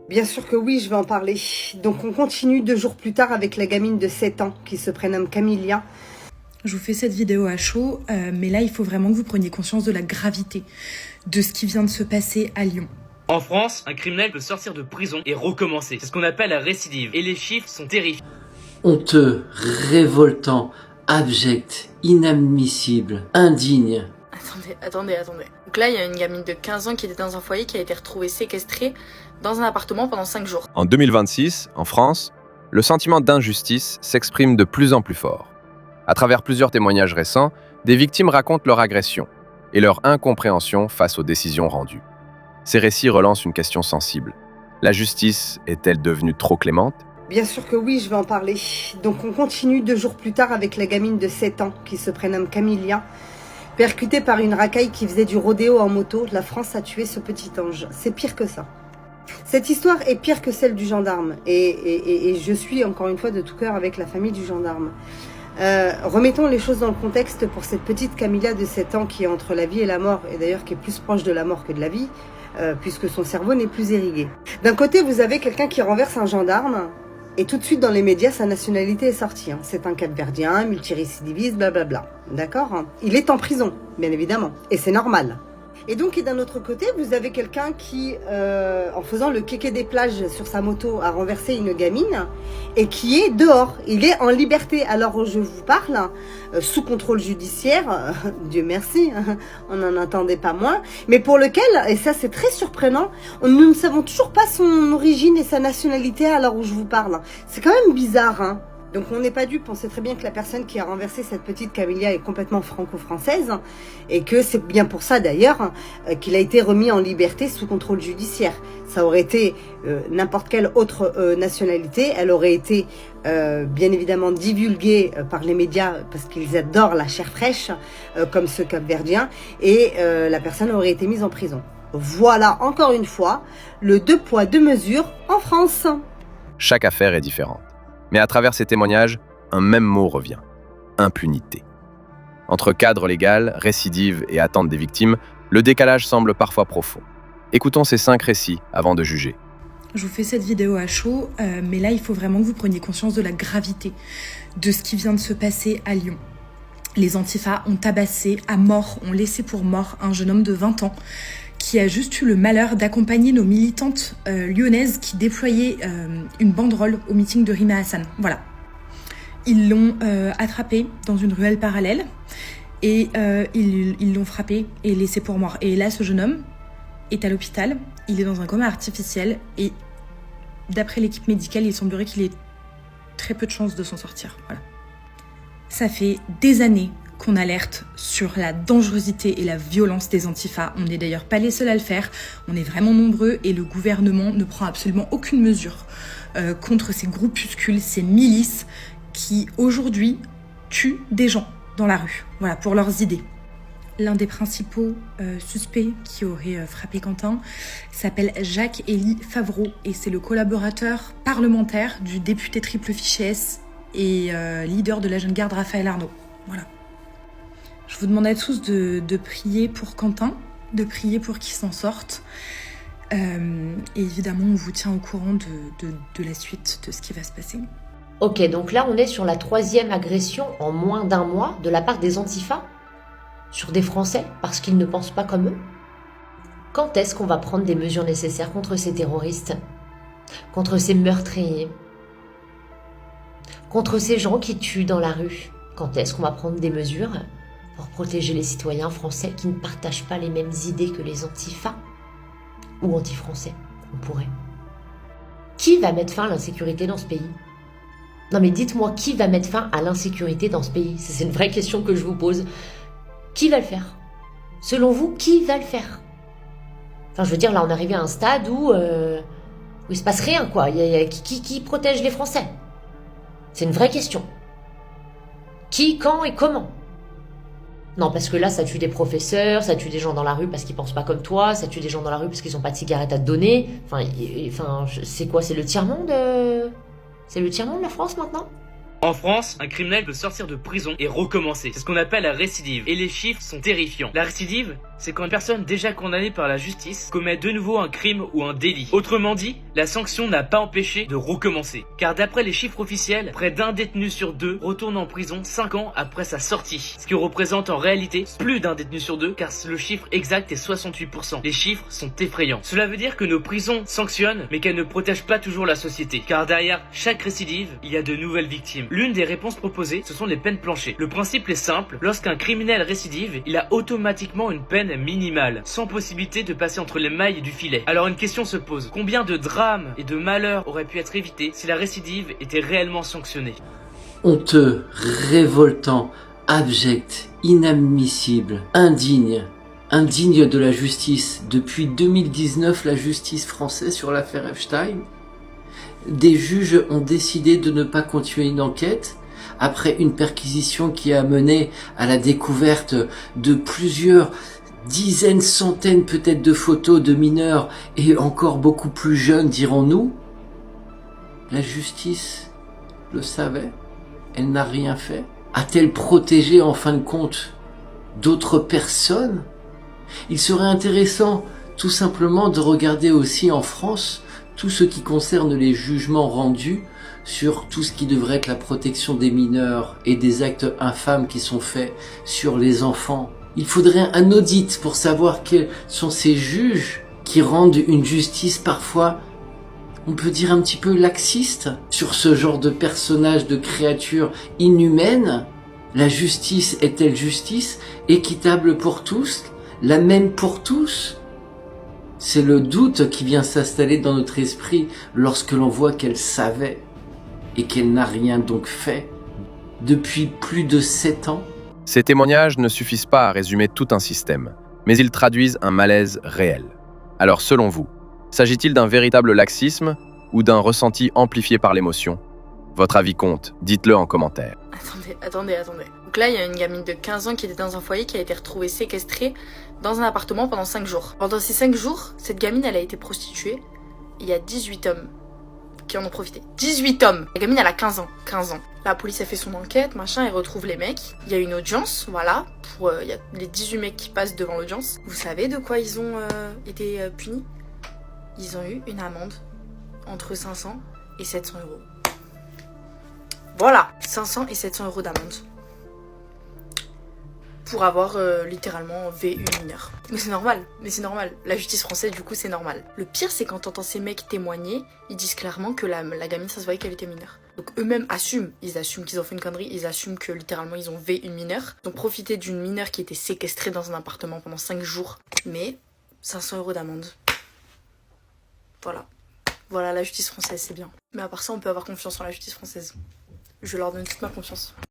Bien sûr que oui, je vais en parler. Donc on continue 2 jours plus tard avec la gamine de 7 ans qui se prénomme Camilla. Je vous fais cette vidéo à chaud, mais là il faut vraiment que vous preniez conscience de la gravité de ce qui vient de se passer à Lyon. En France, un criminel peut sortir de prison et recommencer. C'est ce qu'on appelle la récidive. Et les chiffres sont terrifiants. Honteux, révoltant, abject, inadmissible, indigne. Attendez. Donc là, il y a une gamine de 15 ans qui était dans un foyer qui a été retrouvée séquestrée dans un appartement pendant 5 jours. En 2026, en France, le sentiment d'injustice s'exprime de plus en plus fort. À travers plusieurs témoignages récents, des victimes racontent leur agression et leur incompréhension face aux décisions rendues. Ces récits relancent une question sensible. La justice est-elle devenue trop clémente ? Bien sûr que oui, je vais en parler. Donc on continue 2 jours plus tard avec la gamine de 7 ans qui se prénomme Camilla. Percutée par une racaille qui faisait du rodéo en moto, la France a tué ce petit ange. C'est pire que ça. Cette histoire est pire que celle du gendarme. Et je suis encore une fois de tout cœur avec la famille du gendarme. Remettons les choses dans le contexte pour cette petite Camilla de 7 ans qui est entre la vie et la mort, et d'ailleurs qui est plus proche de la mort que de la vie, puisque son cerveau n'est plus irrigué. D'un côté, vous avez quelqu'un qui renverse un gendarme, et tout de suite dans les médias, sa nationalité est sortie. C'est un capverdien, multirécidiviste, blablabla. D'accord ? Il est en prison, bien évidemment, et c'est normal. Et donc, d'un autre côté, vous avez quelqu'un qui, en faisant le kéké des plages sur sa moto, a renversé une gamine et qui est dehors. Il est en liberté. Alors, je vous parle, sous contrôle judiciaire, Dieu merci, on n'en attendait pas moins, mais pour lequel, et ça c'est très surprenant, nous ne savons toujours pas son origine et sa nationalité à l'heure où je vous parle. C'est quand même bizarre, hein. Donc on n'est pas dupe, on sait très bien que la personne qui a renversé cette petite Camilla est complètement franco-française et que c'est bien pour ça d'ailleurs qu'il a été remis en liberté sous contrôle judiciaire. Ça aurait été n'importe quelle autre nationalité, elle aurait été bien évidemment divulguée par les médias parce qu'ils adorent la chair fraîche comme ce capverdien et la personne aurait été mise en prison. Voilà encore une fois le 2 poids 2 mesures en France. Chaque affaire est différente. Mais à travers ces témoignages, un même mot revient : impunité. Entre cadre légal, récidive et attente des victimes, le décalage semble parfois profond. Écoutons ces 5 récits avant de juger. Je vous fais cette vidéo à chaud, mais là il faut vraiment que vous preniez conscience de la gravité de ce qui vient de se passer à Lyon. Les Antifa ont tabassé à mort, ont laissé pour mort un jeune homme de 20 ans qui a juste eu le malheur d'accompagner nos militantes lyonnaises qui déployaient une banderole au meeting de Rima Hassan. Voilà. Ils l'ont attrapé dans une ruelle parallèle et ils l'ont frappé et laissé pour mort. Et là, ce jeune homme est à l'hôpital, il est dans un coma artificiel et d'après l'équipe médicale, il semblerait qu'il ait très peu de chances de s'en sortir. Voilà. Ça fait des années qu'on alerte sur la dangerosité et la violence des Antifa. On n'est d'ailleurs pas les seuls à le faire, on est vraiment nombreux et le gouvernement ne prend absolument aucune mesure contre ces groupuscules, ces milices qui aujourd'hui tuent des gens dans la rue, voilà, pour leurs idées. L'un des principaux suspects qui aurait frappé Quentin s'appelle Jacques-Élie Favreau et c'est le collaborateur parlementaire du député triple fiché S et leader de la jeune garde Raphaël Arnaud. Voilà. Je vous demande à tous de prier pour Quentin, de prier pour qu'il s'en sorte. Et évidemment, on vous tient au courant de la suite de ce qui va se passer. Ok, donc là, on est sur la 3e agression en moins d'1 mois de la part des Antifa sur des Français parce qu'ils ne pensent pas comme eux. Quand est-ce qu'on va prendre des mesures nécessaires contre ces terroristes, contre ces meurtriers, contre ces gens qui tuent dans la rue? Quand est-ce qu'on va prendre des mesures pour protéger les citoyens français qui ne partagent pas les mêmes idées que les Antifa ou anti-français, on pourrait. Qui va mettre fin à l'insécurité dans ce pays? Non mais dites-moi, qui va mettre fin à l'insécurité dans ce pays? C'est une vraie question que je vous pose. Qui va le faire? Selon vous, qui va le faire? Enfin, je veux dire, là, on est arrivé à un stade où il se passe rien, quoi. Qui protège les Français? C'est une vraie question. Qui, quand et comment? Non, parce que là, ça tue des professeurs, ça tue des gens dans la rue parce qu'ils pensent pas comme toi, ça tue des gens dans la rue parce qu'ils ont pas de cigarettes à te donner. Enfin, c'est quoi? C'est le tiers-monde C'est le tiers-monde, la France, maintenant? En France, un criminel peut sortir de prison et recommencer. C'est ce qu'on appelle la récidive. Et les chiffres sont terrifiants. La récidive, c'est quand une personne déjà condamnée par la justice commet de nouveau un crime ou un délit. Autrement dit, la sanction n'a pas empêché de recommencer. Car d'après les chiffres officiels, près d'un détenu sur 2 retourne en prison 5 ans après sa sortie. Ce qui représente en réalité plus d'un détenu sur 2, car le chiffre exact est 68%. Les chiffres sont effrayants. Cela veut dire que nos prisons sanctionnent, mais qu'elles ne protègent pas toujours la société. Car derrière chaque récidive, il y a de nouvelles victimes. L'une des réponses proposées, ce sont les peines planchées. Le principe est simple, lorsqu'un criminel récidive, il a automatiquement une peine minimale, sans possibilité de passer entre les mailles du filet. Alors une question se pose, combien de drames et de malheurs auraient pu être évités si la récidive était réellement sanctionnée? Honteux, révoltant, abject, inadmissible, indigne de la justice. Depuis 2019, la justice française sur l'affaire Epstein, des juges ont décidé de ne pas continuer une enquête après une perquisition qui a mené à la découverte de plusieurs dizaines, centaines peut-être de photos de mineurs et encore beaucoup plus jeunes, dirons-nous. La justice le savait, elle n'a rien fait. A-t-elle protégé en fin de compte d'autres personnes? Il serait intéressant tout simplement de regarder aussi en France tout ce qui concerne les jugements rendus sur tout ce qui devrait être la protection des mineurs et des actes infâmes qui sont faits sur les enfants. Il faudrait un audit pour savoir quels sont ces juges qui rendent une justice parfois, on peut dire un petit peu laxiste, sur ce genre de personnages, de créatures inhumaines. La justice est-elle justice? Équitable pour tous? La même pour tous? C'est le doute qui vient s'installer dans notre esprit lorsque l'on voit qu'elle savait et qu'elle n'a rien donc fait depuis plus de 7 ans. Ces témoignages ne suffisent pas à résumer tout un système, mais ils traduisent un malaise réel. Alors selon vous, s'agit-il d'un véritable laxisme ou d'un ressenti amplifié par l'émotion? Votre avis compte, dites-le en commentaire. Attendez. Donc là, il y a une gamine de 15 ans qui était dans un foyer qui a été retrouvée séquestrée dans un appartement pendant 5 jours. Pendant ces 5 jours, cette gamine, elle a été prostituée. Il y a 18 hommes qui en ont profité. 18 hommes! La gamine, elle a 15 ans. La police a fait son enquête, machin, elle retrouve les mecs. Il y a une audience, voilà. Il y a les 18 mecs qui passent devant l'audience. Vous savez de quoi ils ont été punis? Ils ont eu une amende entre 500 et 700 euros. Voilà, 500 et 700 euros d'amende. Pour avoir littéralement V une mineure. Mais c'est normal. La justice française, du coup, c'est normal. Le pire, c'est quand t'entends ces mecs témoigner, ils disent clairement que la gamine, ça se voyait qu'elle était mineure. Donc eux-mêmes assument, qu'ils ont fait une connerie, ils assument que littéralement, ils ont V une mineure. Donc profiter d'une mineure qui était séquestrée dans un appartement pendant 5 jours. Mais 500 euros d'amende. Voilà, la justice française, c'est bien. Mais à part ça, on peut avoir confiance en la justice française. Je leur donne toute ma confiance.